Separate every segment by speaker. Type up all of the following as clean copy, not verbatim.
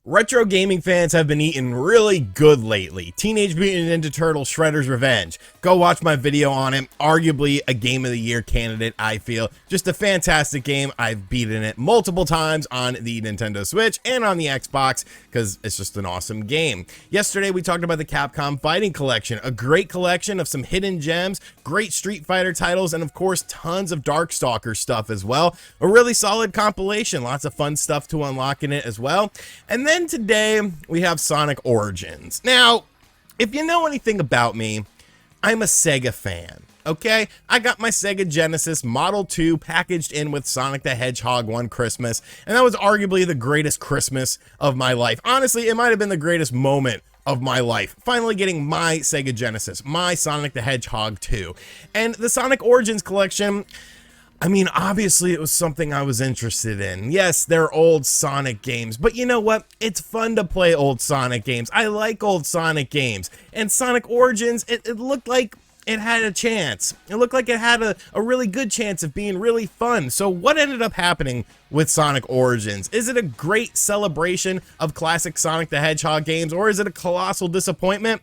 Speaker 1: Retro gaming fans have been eating really good lately. Teenage Mutant Ninja Turtles Shredder's Revenge. Go watch my video on it. Arguably a Game of the Year candidate, I feel. Just a fantastic game. I've beaten it multiple times on the Nintendo Switch and on the Xbox because it's just an awesome game. Yesterday we talked about the Capcom Fighting Collection, a great collection of some hidden gems, great Street Fighter titles, and of course tons of Darkstalker stuff as well. A really solid compilation, lots of fun stuff to unlock in it as well. And then today we have Sonic Origins. Now, if you know anything about me, I'm a Sega fan. Okay, I got my Sega Genesis Model 2 packaged in with Sonic the Hedgehog one Christmas, and that was arguably the greatest Christmas of my life. Honestly, it might have been the greatest moment of my life, finally getting my Sega Genesis, my Sonic the Hedgehog 2. And the Sonic Origins collection, I mean, obviously it was something I was interested in. Yes, they're old Sonic games, but you know what? It's fun to play old Sonic games. I like old Sonic games. And Sonic Origins, it looked like it had a chance. It looked like it had a really good chance of being really fun. So what ended up happening with Sonic Origins? Is it a great celebration of classic Sonic the Hedgehog games, or is it a colossal disappointment?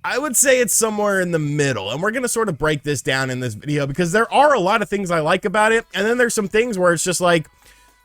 Speaker 1: I would say it's somewhere in the middle, and we're going to sort of break this down in this video because there are a lot of things I like about it, and then there's some things where it's just like,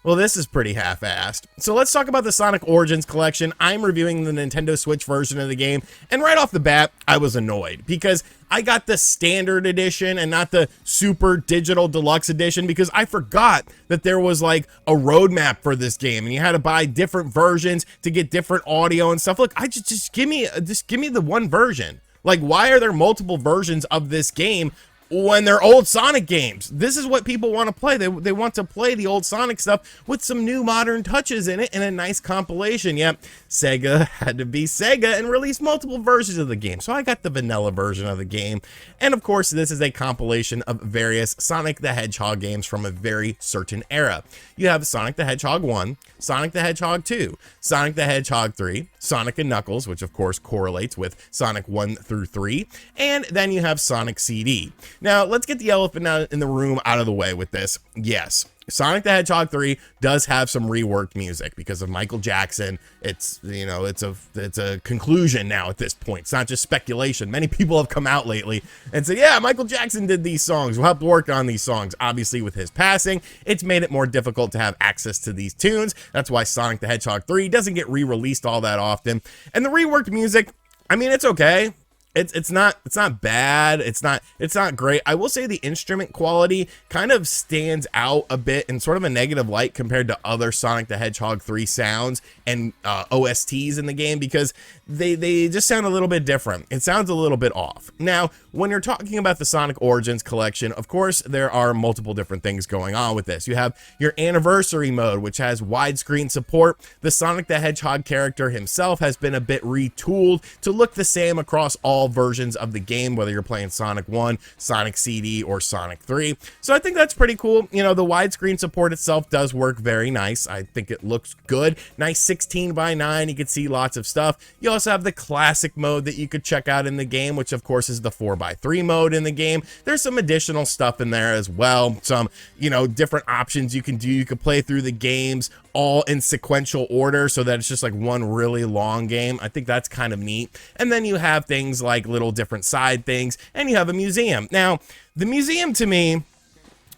Speaker 1: well, this is pretty half-assed. So let's talk about the Sonic Origins collection. I'm reviewing the Nintendo Switch version of the game, and right off the bat, I was annoyed because I got the standard edition and not the super digital deluxe edition because I forgot that there was like a roadmap for this game and you had to buy different versions to get different audio and stuff. Look, I just give me the one version. Like, why are there multiple versions of this game when they're old Sonic games? This is what people want to play. They want to play the old Sonic stuff with some new modern touches in it and a nice compilation. Yep, Sega had to be Sega and release multiple versions of the game. So I got the vanilla version of the game. And of course, this is a compilation of various Sonic the Hedgehog games from a very certain era. You have Sonic the Hedgehog 1, Sonic the Hedgehog 2, Sonic the Hedgehog 3, Sonic and Knuckles, which of course correlates with Sonic 1 through 3, and then you have Sonic CD. Now, let's get the elephant out in the room out of the way with this. Yes, Sonic the Hedgehog 3 does have some reworked music because of Michael Jackson. It's, you know, it's a conclusion now at this point. It's not just speculation. Many people have come out lately and said, yeah, Michael Jackson did these songs, helped work on these songs. Obviously, with his passing, it's made it more difficult to have access to these tunes. That's why Sonic the Hedgehog 3 doesn't get re-released all that often. And the reworked music, I mean, it's okay. It's not bad. It's not great. I will say the instrument quality kind of stands out a bit in sort of a negative light compared to other Sonic the Hedgehog 3 sounds and OSTs in the game because they just sound a little bit different. It sounds a little bit off. Now, when you're talking about the Sonic Origins collection, of course, there are multiple different things going on with this. You have your anniversary mode, which has widescreen support. The Sonic the Hedgehog character himself has been a bit retooled to look the same across all versions of the game, whether you're playing Sonic 1, Sonic CD, or Sonic 3. So I think that's pretty cool. You know, the widescreen support itself does work very nice. I think it looks good. Nice 16:9. You can see lots of stuff. You also have the classic mode that you could check out in the game, which of course is the 4:3 mode in the game. There's some additional stuff in there as well. Some, you know, different options you can do. You can play through the games all in sequential order so that it's just like one really long game. I think that's kind of neat. And then you have things like little different side things, and you have a museum. Now, the museum to me,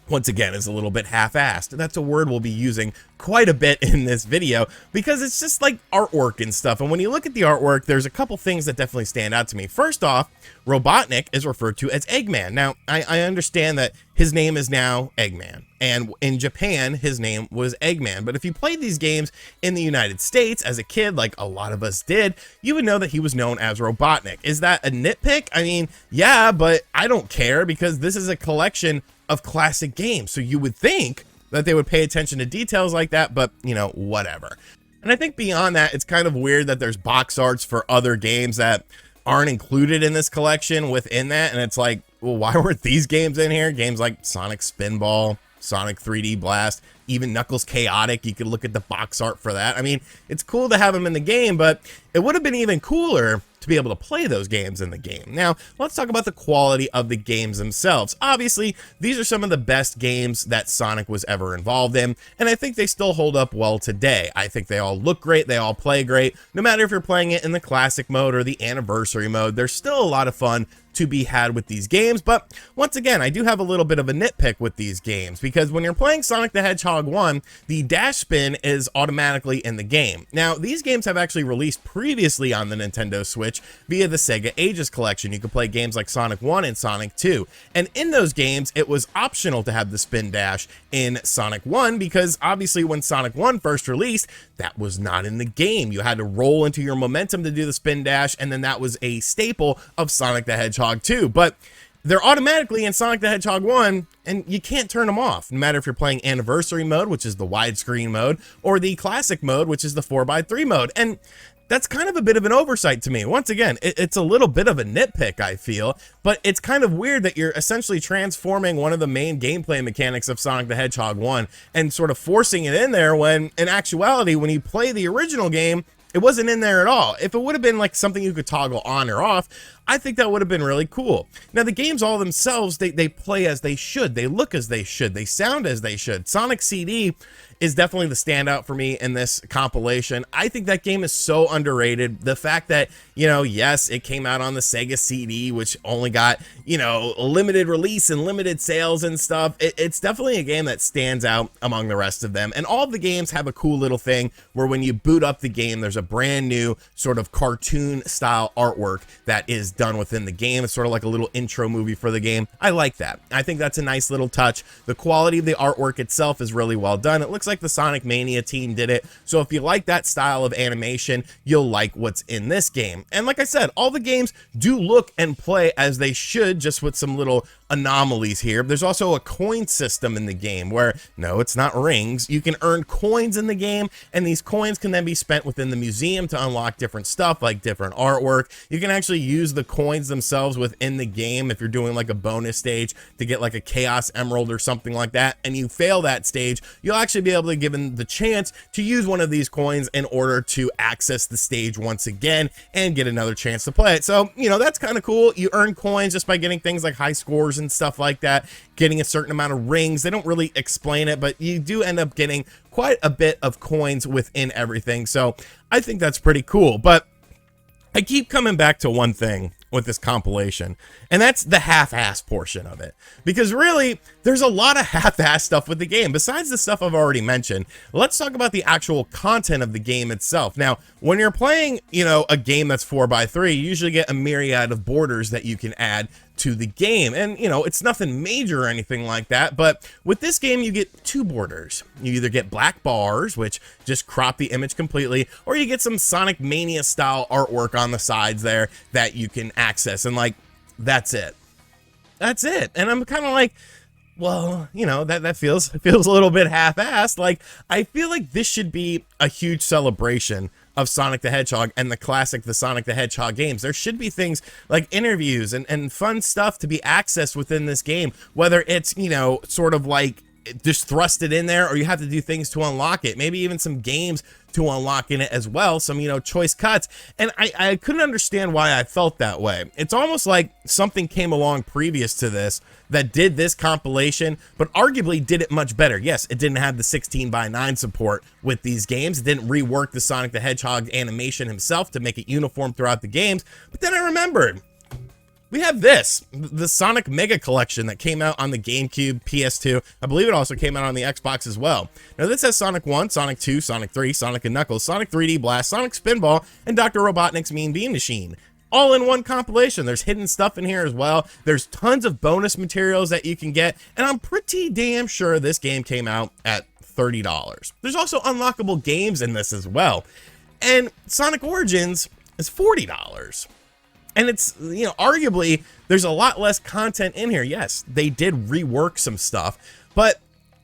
Speaker 1: once again, is a little bit half-assed. That's a word we'll be using quite a bit in this video because it's just like artwork and stuff. And when you look at the artwork, there's a couple things that definitely stand out to me. First off, Robotnik is referred to as Eggman. Now, I understand that his name is now Eggman, and in Japan, his name was Eggman. But if you played these games in the United States as a kid, like a lot of us did, you would know that he was known as Robotnik. Is that a nitpick? I mean, yeah, but I don't care because this is a collection of classic games. So you would think that they would pay attention to details like that, but, you know, whatever. And I think beyond that, it's kind of weird that there's box arts for other games that aren't included in this collection within that. And it's like, well, why weren't these games in here? Games like Sonic Spinball, Sonic 3D Blast, even Knuckles Chaotic. You could look at the box art for that. I mean, it's cool to have them in the game, but it would have been even cooler to be able to play those games in the game. Now, let's talk about the quality of the games themselves. Obviously, these are some of the best games that Sonic was ever involved in, and I think they still hold up well today. I think they all look great, they all play great. No matter if you're playing it in the classic mode or the anniversary mode, there's still a lot of fun to be had with these games. But once again, I do have a little bit of a nitpick with these games, because when you're playing Sonic the Hedgehog 1, the dash spin is automatically in the game. Now, these games have actually released previously on the Nintendo Switch via the Sega Ages collection. You could play games like Sonic 1 and Sonic 2, and in those games it was optional to have the spin dash in Sonic 1, because obviously when Sonic 1 first released, that was not in the game. You had to roll into your momentum to do the spin dash, and then that was a staple of Sonic the Hedgehog 2. But they're automatically in Sonic the Hedgehog 1, and you can't turn them off, no matter if you're playing Anniversary mode, which is the widescreen mode, or the Classic mode, which is the 4x3 mode. And that's kind of a bit of an oversight to me. Once again, it's a little bit of a nitpick, I feel, but it's kind of weird that you're essentially transforming one of the main gameplay mechanics of Sonic the Hedgehog 1 and sort of forcing it in there, when in actuality, when you play the original game, it wasn't in there at all. If it would have been like something you could toggle on or off, I think that would have been really cool. Now, the games all themselves, they play as they should. They look as they should. They sound as they should. Sonic CD is definitely the standout for me in this compilation. I think that game is so underrated. The fact that, you know, yes, it came out on the Sega CD, which only got, you know, a limited release and limited sales and stuff. It's definitely a game that stands out among the rest of them. And all of the games have a cool little thing where when you boot up the game, there's a brand new sort of cartoon style artwork that is done within the game. It's sort of like a little intro movie for the game. I like that. I think that's a nice little touch. The quality of the artwork itself is really well done. It looks like the Sonic Mania team did it. So if you like that style of animation, you'll like what's in this game. And like I said, all the games do look and play as they should, just with some little anomalies here. There's also a coin system in the game where, no, it's not rings. You can earn coins in the game, and these coins can then be spent within the museum to unlock different stuff, like different artwork. You can actually use the coins themselves within the game if you're doing like a bonus stage to get like a Chaos Emerald or something like that, and you fail that stage, you'll actually be able to given the chance to use one of these coins in order to access the stage once again and get another chance to play it. So, you know, that's kind of cool. You earn coins just by getting things like high scores and stuff like that, getting a certain amount of rings. They don't really explain it, but you do end up getting quite a bit of coins within everything. So I think that's pretty cool. But I keep coming back to one thing with this compilation, and that's the half-ass portion of it, because really there's a lot of half-ass stuff with the game. Besides the stuff I've already mentioned, let's talk about the actual content of the game itself. Now, when you're playing, you know, a game that's 4x3, you usually get a myriad of borders that you can add to the game, and you know, it's nothing major or anything like that, but with this game you get two borders. You either get black bars, which just crop the image completely, or you get some Sonic Mania style artwork on the sides there that you can access, and like, that's it. And I'm kind of like, well, you know, that feels a little bit half-assed. Like, I feel like this should be a huge celebration of Sonic the Hedgehog and the Sonic the Hedgehog games. There should be things like interviews and fun stuff to be accessed within this game, whether it's, you know, sort of like just thrust it in there, or you have to do things to unlock it. Maybe even some games to unlock in it as well, some, you know, choice cuts. And I couldn't understand why I felt that way. It's almost like something came along previous to this that did this compilation, but arguably did it much better. Yes, it didn't have the 16:9 support with these games. It didn't rework the Sonic the Hedgehog animation himself to make it uniform throughout the games. But then I remembered, we have this, the Sonic Mega Collection that came out on the GameCube, PS2. I believe it also came out on the Xbox as well. Now this has Sonic 1, Sonic 2, Sonic 3, Sonic and Knuckles, Sonic 3D Blast, Sonic Spinball, and Dr. Robotnik's Mean Bean Machine. All in one compilation. There's hidden stuff in here as well. There's tons of bonus materials that you can get, and I'm pretty damn sure this game came out at $30. There's also unlockable games in this as well. And Sonic Origins is $40. And it's, you know, arguably, there's a lot less content in here. Yes, they did rework some stuff, but,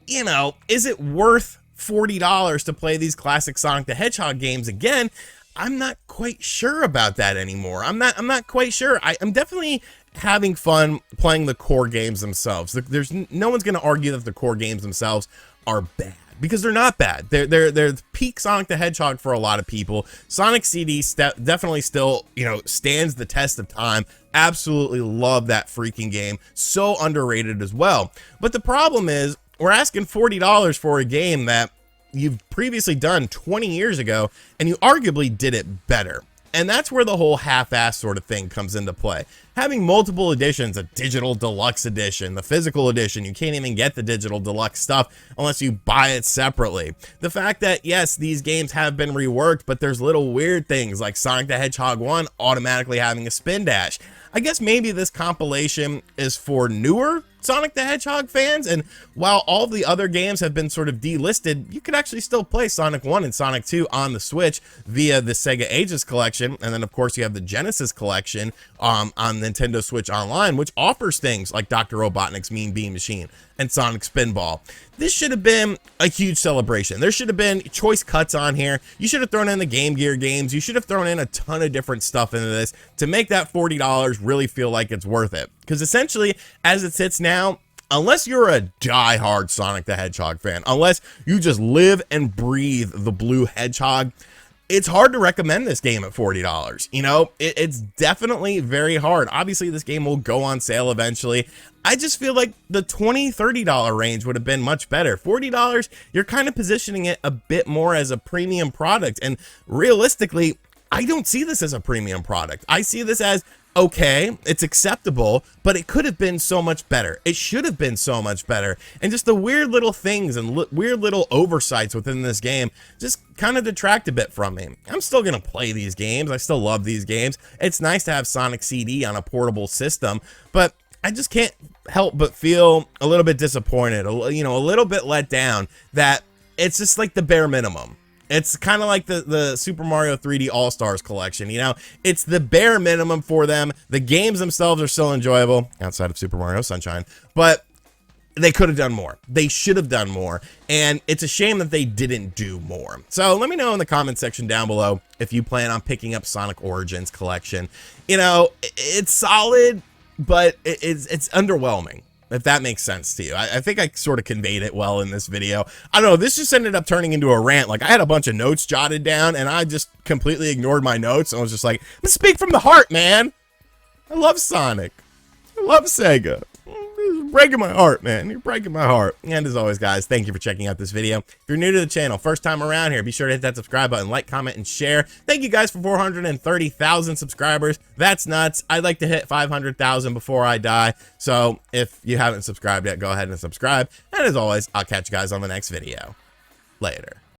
Speaker 1: you know, is it worth $40 to play these classic Sonic the Hedgehog games again? I'm not quite sure about that anymore. I'm not quite sure. I'm definitely having fun playing the core games themselves. There's no one's going to argue that the core games themselves are bad. because they're not bad. They're peak Sonic the Hedgehog for a lot of people. Sonic CD definitely still, you know, stands the test of time. Absolutely love that freaking game. So underrated as well. But the problem is, we're asking $40 for a game that you've previously done 20 years ago, and you arguably did it better. And that's where the whole half-ass sort of thing comes into play. Having multiple editions, a digital deluxe edition, the physical edition, you can't even get the digital deluxe stuff unless you buy it separately. The fact that, yes, these games have been reworked, but there's little weird things like Sonic the Hedgehog 1 automatically having a spin dash. I guess maybe this compilation is for newer Sonic the Hedgehog fans, and while all the other games have been sort of delisted, you could actually still play Sonic 1 and Sonic 2 on the Switch via the Sega Ages collection, and then of course you have the Genesis collection on Nintendo Switch Online, which offers things like Dr. Robotnik's Mean Bean Machine and Sonic Spinball. This should have been a huge celebration. There should have been choice cuts on here. You should have thrown in the Game Gear games. You should have thrown in a ton of different stuff into this to make that $40 really feel like it's worth it. Because essentially, as it sits now, unless you're a die-hard Sonic the Hedgehog fan, unless you just live and breathe the blue hedgehog, it's hard to recommend this game at $40. You know, it's definitely very hard. Obviously, this game will go on sale eventually. I just feel like the $20, $30 range would have been much better. $40, you're kind of positioning it a bit more as a premium product. And realistically, I don't see this as a premium product. I see this as, okay, it's acceptable, but it could have been so much better. It should have been so much better. And just the weird little things and weird little oversights within this game just kind of detract a bit from me. I'm still going to play these games. I still love these games. It's nice to have Sonic CD on a portable system, but I just can't help but feel a little bit disappointed, you know, a little bit let down that it's just like the bare minimum. It's kind of like the Super Mario 3D All-Stars collection, you know? It's the bare minimum for them. The games themselves are still enjoyable, outside of Super Mario Sunshine, but they could have done more. They should have done more, and it's a shame that they didn't do more. So let me know in the comment section down below if you plan on picking up Sonic Origins collection. You know, it's solid, but it's underwhelming, if that makes sense to you. I think I sort of conveyed it well in this video. I don't know, this just ended up turning into a rant. Like, I had a bunch of notes jotted down, and I just completely ignored my notes. I was just like, I'm speak from the heart, man. I love Sonic. I love Sega. You're breaking my heart, man. You're breaking my heart. And as always, guys, thank you for checking out this video. If you're new to the channel, first time around here, be sure to hit that subscribe button, like, comment, and share. Thank you guys for 430,000 subscribers. That's nuts. I'd like to hit 500,000 before I die. So if you haven't subscribed yet, go ahead and subscribe. And as always, I'll catch you guys on the next video. Later.